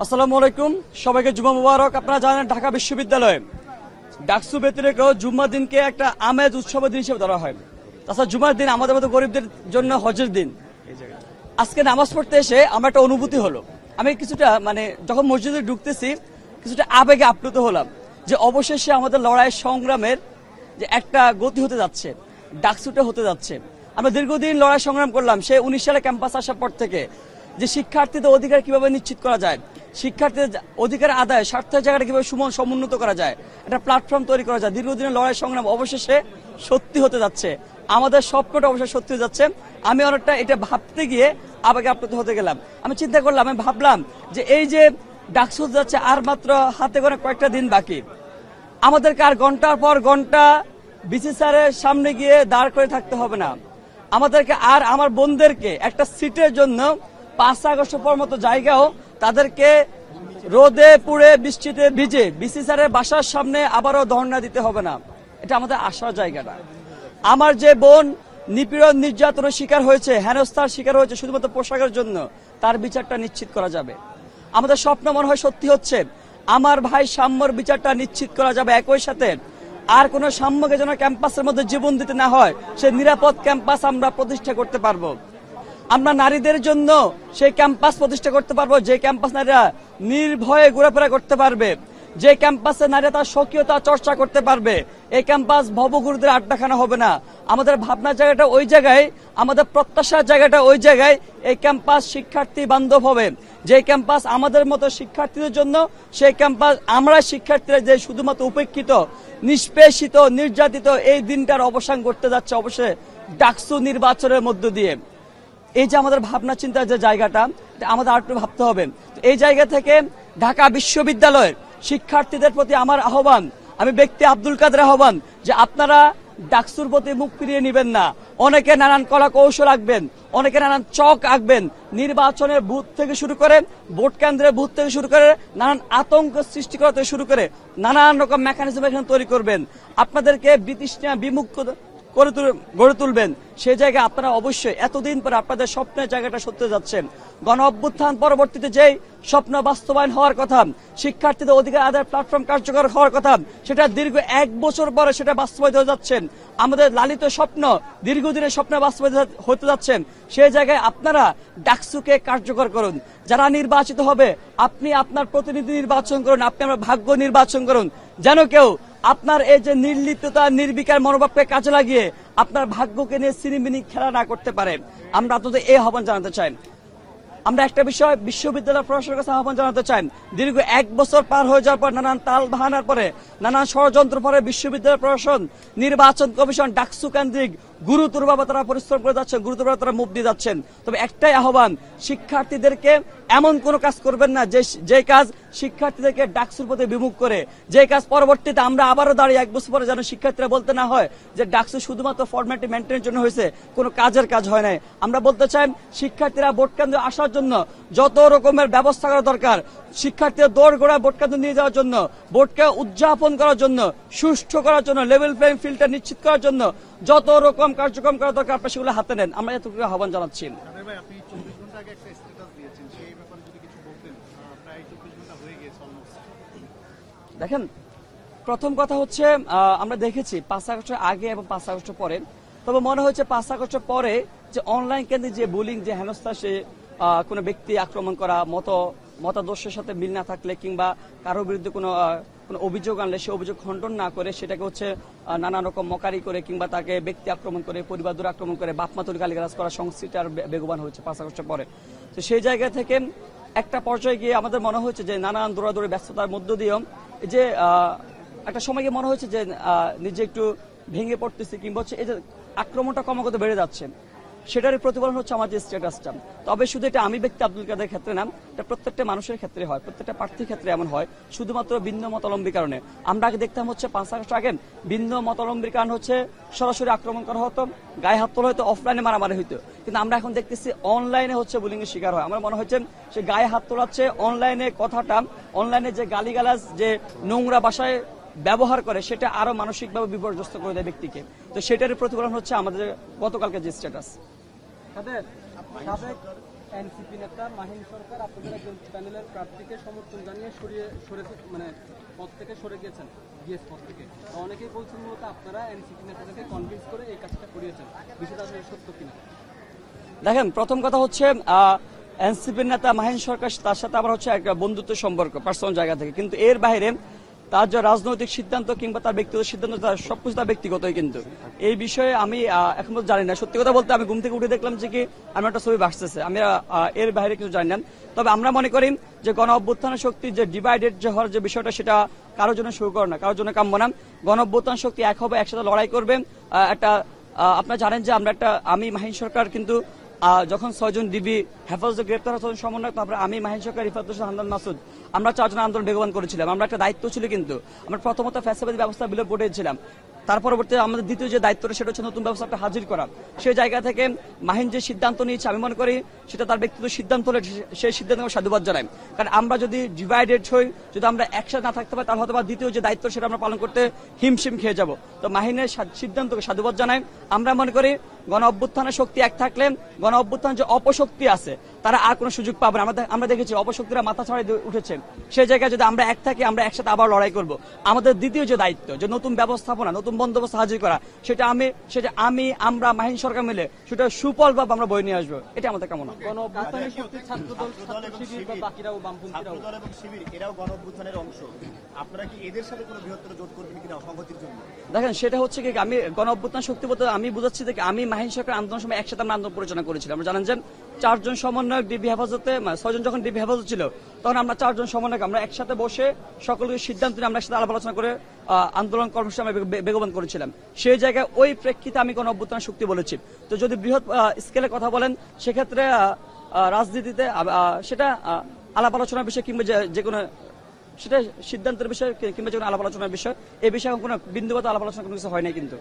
আসসালামু আলাইকুম, সবাইকে জুমা মুবারক। আপনারা জানেন ঢাকা বিশ্ববিদ্যালয়ে ডাকসু ব্যতিরেক জুম্মার দিনকে একটা আমেজ উৎসবের দিন হিসেবে ধরা হয়। তাছাড়া জুমার দিন আমাদের মতো গরিবদের জন্য হজের দিন। আজকে নামাজ পড়তে এসে আমার একটা অনুভূতি হলো, আমি কিছুটা যখন মসজিদে ঢুকতেছি কিছুটা আবেগে আপ্লুত হলাম যে অবশেষে আমাদের লড়াই সংগ্রামের যে একটা গতি হতে যাচ্ছে, ডাকসুটা হতে যাচ্ছে। আমরা দীর্ঘদিন লড়াই সংগ্রাম করলাম, সে 19 সালে ক্যাম্পাস আসার পর থেকে, যে শিক্ষার্থীদের অধিকার কিভাবে নিশ্চিত করা যায়, শিক্ষার্থীদের অধিকার আদায় স্বার্থের জায়গাটা কিভাবে সমুন্নত করা যায়, একটা প্ল্যাটফর্ম তৈরি করা যায়। দীর্ঘদিনের লড়াই সংগ্রাম অবশেষে সত্যি হতে যাচ্ছে, আমাদের স্বপ্নটা অবশ্যই সত্যি হতে যাচ্ছে। আমি অনেকটা এটা ভাবতে গিয়ে আবেগে আপ্লুত হতে গেলাম। আমি চিন্তা করলাম, আমি ভাবলাম যে এই যে ডাকসু হতে যাচ্ছে, আর মাত্র হাতে গোনা কয়েকটা দিন বাকি। আমাদেরকে আর ঘন্টার পর ঘন্টা বিসি স্যারের সামনে গিয়ে দাঁড় করে থাকতে হবে না। আমাদেরকে আর আমার বোনদেরকে একটা সিটের জন্য 5 আগস্ট পর মতো জায়গাও তাদেরকে রোদে পুড়ে বৃষ্টিতে ভিজে বিসি স্যারের বাসার সামনে আবারও ধর্ণা দিতে হবে না। এটা আমাদের আসার জায়গাটা। আমার যে বোন নিপীড়ন নির্যাতনের শিকার হয়েছে, হেনস্থার শিকার হয়েছে শুধুমাত্র পোশাকের জন্য, তার বিচারটা নিশ্চিত করা যাবে। আমাদের স্বপ্ন মনে হয় সত্যি হচ্ছে, আমার ভাই সাম্যর বিচারটা নিশ্চিত করা যাবে। একই সাথে আর কোন সাম্যকে যেন ক্যাম্পাসের মধ্যে জীবন দিতে না হয়, সে নিরাপদ ক্যাম্পাস আমরা প্রতিষ্ঠা করতে পারবো। আমরা নারীদের জন্য সেই ক্যাম্পাস প্রতিষ্ঠা করতে পারবো, যে ক্যাম্পাস নারীরা নির্ভয়ে ঘোরাফেরা করতে পারবে, যে ক্যাম্পাসে নারীরা তার স্বকীয়তা চর্চা করতে পারবে। এই ক্যাম্পাস ভবগুরুদের আড্ডাখানা হবে না। আমাদের ভাবনার জায়গাটা ওই জায়গায়, আমাদের প্রত্যাশার জায়গাটা ওই জায়গায়। এই ক্যাম্পাস শিক্ষার্থী বান্ধব হবে, যে ক্যাম্পাস আমাদের মতো শিক্ষার্থীদের জন্য, সেই ক্যাম্পাস আমরা শিক্ষার্থীরা যে শুধুমাত্র উপেক্ষিত, নিষ্পেষিত, নির্যাতিত, এই দিনটার অবসান করতে যাচ্ছে অবশ্যই ডাকসু নির্বাচনের মধ্য দিয়ে। এই যে আমাদের ভাবনা চিন্তার যে জায়গাটা, আমাদের আর একটু ভাবতে হবে। এই জায়গা থেকে ঢাকা বিশ্ববিদ্যালয়ের শিক্ষার্থীদের প্রতি আমার আহ্বান, আমি ব্যক্তি আব্দুল কাদের আহ্বান, যে আপনারা ডাকসুর প্রতি মুখ ফিরিয়ে নেবেন না। অনেকে নানান কলা কৌশল আঁকবেন, অনেকে নানান চক আঁকবেন, নির্বাচনের বুথ থেকে শুরু করে, ভোট কেন্দ্রের বুথ থেকে শুরু করে, নানান আতঙ্ক সৃষ্টি করা থেকে শুরু করে নানান রকম মেকানিজম এখানে তৈরি করবেন, আপনাদেরকে বিতৃষ্ণা বিমুখ গড়ে তুলবেন। সেই জায়গায় আপনারা অবশ্যই এতদিন পরে আপনাদের স্বপ্নের জায়গাটা সত্যি যাচ্ছেন। গণ অভ্যুত্থান পরবর্তীতে যেই স্বপ্ন বাস্তবায়ন হওয়ার কথা, শিক্ষার্থীদের অধিকার আদায়ের প্ল্যাটফর্ম কার্যকর হওয়ার কথা, সেটা দীর্ঘ 1 বছর পরে সেটা বাস্তবায়িত হয়ে যাচ্ছেন। আমাদের লালিত স্বপ্ন, দীর্ঘদিনের স্বপ্ন বাস্তবায়িত হতে যাচ্ছেন। সেই জায়গায় আপনারা ডাকসুকে কার্যকর করুন। যারা নির্বাচিত হবে, আপনি আপনার প্রতিনিধি নির্বাচন করুন, আপনি আপনার ভাগ্য নির্বাচন করুন, যেন কেউ আপনার এই যে নির্লিপ্ততা, নির্বিকার মনোভাবকে কাজে লাগিয়ে আপনার ভাগ্যকে নিয়ে সিনেমিনি খেলা না করতে পারে। আমরা আপনাদের এই আহ্বান জানাতে চাই। আমরা একটা বিষয় বিশ্ববিদ্যালয় প্রশাসনের কাছে আহ্বান জানাতে চাই। দীর্ঘ 1 বছর পার হয়ে যাওয়ার পর, নানান তাল বাহানার পরে, নানান ষড়যন্ত্র পরে বিশ্ববিদ্যালয় প্রশাসন, নির্বাচন কমিশন ডাকসু কেন্দ্রিক গুরুতরভাবে তারা পরিশ্রম করে যাচ্ছেন, গুরুতরভাবে তারা মুখ দিয়ে যাচ্ছেন। তবে একটাই আহ্বান, শিক্ষার্থীদেরকে এমন কোনো কাজ করবেন না যে কাজ শিক্ষার্থীদেরকে ডাকসুর প্রতি বিমুখ করে, যে কাজ পরবর্তীতে আমরা আবারও দাঁড়িয়ে 1 বছর পরে যেন শিক্ষার্থীরা বলতে না হয় যে ডাকসু শুধুমাত্র ফর্মালিটি মেনটেনের জন্য হয়েছে, কোনো কাজের কাজ হয় নাই। আমরা বলতে চাই, শিক্ষার্থীরা ভোট কেন্দ্রে আসার জন্য যত রকমের ব্যবস্থা করা দরকার, শিক্ষার্থীদের দৌড় গোড়া ভোট কেন্দ্রে নিয়ে যাওয়ার জন্য, ভোটকে উদযাপন করার জন্য, সুষ্ঠু করার জন্য, লেভেল প্লেইং ফিল্ডটা নিশ্চিত করার জন্য যত রকম কার্যক্রম করা দরকার, আপনারা সেগুলো হাতে নেন। আমরা এতটুকু আহ্বান জানাচ্ছি। দেখেন, প্রথম কথা হচ্ছে, আমরা দেখেছি 5 আগস্টের আগে এবং 5 আগস্টের পরে, তবে মনে হচ্ছে 5 আগস্টের পরে যে অনলাইন কেন্দ্রে যে বুলিং, যে হেনস্থা, সে কোনো ব্যক্তি আক্রমণ করা, মতাদর্শের সাথে মিল না থাকলে কিংবা কারোর বিরুদ্ধে কোনো অভিযোগ আনলে সে অভিযোগ খণ্ডন না করে সেটাকে হচ্ছে নানা রকম মকারি করে কিংবা তাকে ব্যক্তি আক্রমণ করে, পরিবার দূর আক্রমণ করে, বাপ মা তুলে গালিগালাজ করা সংস্কৃতি আর বেগবান হয়েছে 5 আগস্টের পরে। তো সেই জায়গা থেকে একটা পর্যায়ে গিয়ে আমাদের মনে হয়েছে যে নানান দৌড়াদৌড়ি ব্যস্ততার মধ্য দিয়েও যে একটা সময় গিয়ে মনে হয়েছে যে নিজে একটু ভেঙে পড়তেছি, কিংবা হচ্ছে এই যে আক্রমণটা ক্রমাগত বেড়ে যাচ্ছে, সেটারই প্রতিফলন হচ্ছে আমার যে স্ট্যাটাসটা। তবে শুধু এটা আমি ব্যক্তি আব্দুল কাদের ক্ষেত্রে না, এটা প্রত্যেকটা মানুষের ক্ষেত্রে হয়, প্রত্যেকটা প্রার্থীর ক্ষেত্রে এমন হয়, শুধুমাত্র ভিন্ন মতাবলম্বীর কারণে। আমরা আগে দেখতাম হচ্ছে 5 আগস্ট আগে ভিন্ন মতাবলম্বীর কারণ হচ্ছে সরাসরি আক্রমণ করা হতো, গায়ে হাত তোলা হতো, অফলাইনে মারামারি হইতো। কিন্তু আমরা এখন দেখতেছি অনলাইনে হচ্ছে বুলিং এর শিকার হয়। আমার মনে হচ্ছে সে গায়ে হাত তোলাচ্ছে, অনলাইনে কথাটা, অনলাইনে যে গালিগালাজ, যে নোংরা ভাষায় ব্যবহার করে, সেটা আরো মানসিকভাবে বিপর্যস্ত করে দেয় ব্যক্তিকে। তো সেটারই প্রতিফলন হচ্ছে আমাদের গতকালকে যে স্ট্যাটাস। এনসিপি নেতা মাহিন সরকার আপনাদের একজন প্যানেলের প্রার্থীকে সমর্থন জানিয়ে মানে পদ থেকে সরে গিয়েছেন, জিএস পদ থেকে। তো অনেকেই বলছেন মূলত আপনারা এনসিপি নেতাদেরকে কনভিন্স করে এই কাজটা করিয়েছেন, বিষয়টা আসলে সত্য কিনা? দেখেন, প্রথম কথা হচ্ছে এনসিপির নেতা মাহিন সরকার, তার সাথে আমার হচ্ছে একটা বন্ধুত্ব সম্পর্ক পার্সোনাল জায়গা থেকে, কিন্তু এর বাইরে তার যে রাজনৈতিক সিদ্ধান্ত কিংবা তার ব্যক্তিগত সিদ্ধান্ত, তার সবকিছু তার ব্যক্তিগতই। কিন্তু এই বিষয়ে আমি এখন পর্যন্ত জানি না। সত্যি কথা বলতে আমি ঘুম থেকে উঠে দেখলাম যে কি আমি একটা ছবি ভাসতেছে, আমি এর বাইরে কিছু জানি না। তবে আমরা মনে করি যে গণ অভ্যুত্থান শক্তি যে ডিভাইডেড যে হওয়ার যে বিষয়টা, সেটা কারোর জন্য সুকর না, কারোর জন্য কাম্য না। গণ অভ্যুত্থান শক্তি এক হবে, একসাথে লড়াই করবে। আপনারা জানেন যে আমি মাহিন সরকার কিন্তু যখন 6 জন ডিবি হেফাজতে গ্রেপ্তার হওয়ার সমন্বয়, তারপরে আমি মাহিন সরকার, রিফাত হোসেন, হামদান মাসুদ, আমরা 4 জন আন্দোলন বেগবান করেছিলাম। আমরা একটা দায়িত্ব ছিল, কিন্তু আমরা প্রথমত ফ্যাসিবাদী ব্যবস্থা বিলোপ ঘটিয়েছিলাম। তার পরবর্তীতে আমাদের দ্বিতীয় যে দায়িত্বটা, সেটা হচ্ছে নতুন ব্যবস্থাটা হাজির করা। সেই জায়গা থেকে মাহিন যে সিদ্ধান্ত নিয়েছে, আমি মনে করি সেটা তার ব্যক্তিগত সিদ্ধান্ত হলে সেই সিদ্ধান্ত সাধুবাদ জানাই। কারণ আমরা যদি ডিভাইডেড হই, যদি আমরা একসাথে না থাকতে পারি, তাহলে হয়তো দ্বিতীয় যে দায়িত্ব সেটা আমরা পালন করতে হিমশিম খেয়ে যাব। তো মাহিনের সিদ্ধান্তকে সাধুবাদ জানাই। আমরা মনে করি গণ অভ্যুত্থানের শক্তি এক থাকলে গণ অভ্যুত্থান যে অপশক্তি আছে, তারা আর কোনো সুযোগ পাবে না। আমরা দেখেছি অপশক্তিরা মাথা ছাড়াই উঠেছে। সেই জায়গায় যদি আমরা এক থাকি, আমরা একসাথে আবার লড়াই করব। আমাদের দ্বিতীয় যে দায়িত্ব, যে নতুন ব্যবস্থাপনা, নতুন বন্দোবস্ত হাজির করা, সেটা আমরা মাহিন সরকার মিলে সেটা সুফল ভাবে আমরা বই নিয়ে আসবো। এটা আমাদের কামনা। গণ অভ্যুত্থানের শক্তি ছাত্রদল, শিবির বা বাকিরাও, বামপন্থীরাও, ছাত্রদল এবং শিবির এরাও গণ অভ্যুত্থানের অংশ। আপনারা কি এদের সাথে কোনো বৃহত্তর জোট করবেন কিনা সংহতির জন্য? দেখেন, সেটা হচ্ছে কি, আমি গণ অভ্যুত্থান শক্তি বলতে আমি বুঝাচ্ছি যে আমি মাহিন সরকার আন্দোলন সময় একসাথে আমরা আন্দোলন পরিচালনা করেছিলাম। আমরা জানেন যে 4 জন সমন্বয়ক ডিবি হেফাজতে, 6 জন যখন ডিবি হেফাজত ছিল, তখন আমরা 4 জন সমন্বয়ক আমরা একসাথে বসে সকলকে সিদ্ধান্ত নিয়ে আমরা একসাথে আলাপ আলোচনা করে আন্দোলন কর্মসূচি আমরা বেগবান করেছিলাম। সেই জায়গায় ওই প্রেক্ষিতে আমি গণ অভ্যুত্থান শক্তি বলেছি। তো যদি বৃহৎ স্কেলে কথা বলেন, সেক্ষেত্রে রাজনীতিতে সেটা আলাপ আলোচনার বিষয়, কিংবা যে কোনো সেটা সিদ্ধান্তের বিষয়, কিংবা যে কোনো আলাপ আলোচনার বিষয়, এই বিষয়ে কোনো বিন্দুগত আলাপ আলোচনা কোনো কিছু হয় নাই। কিন্তু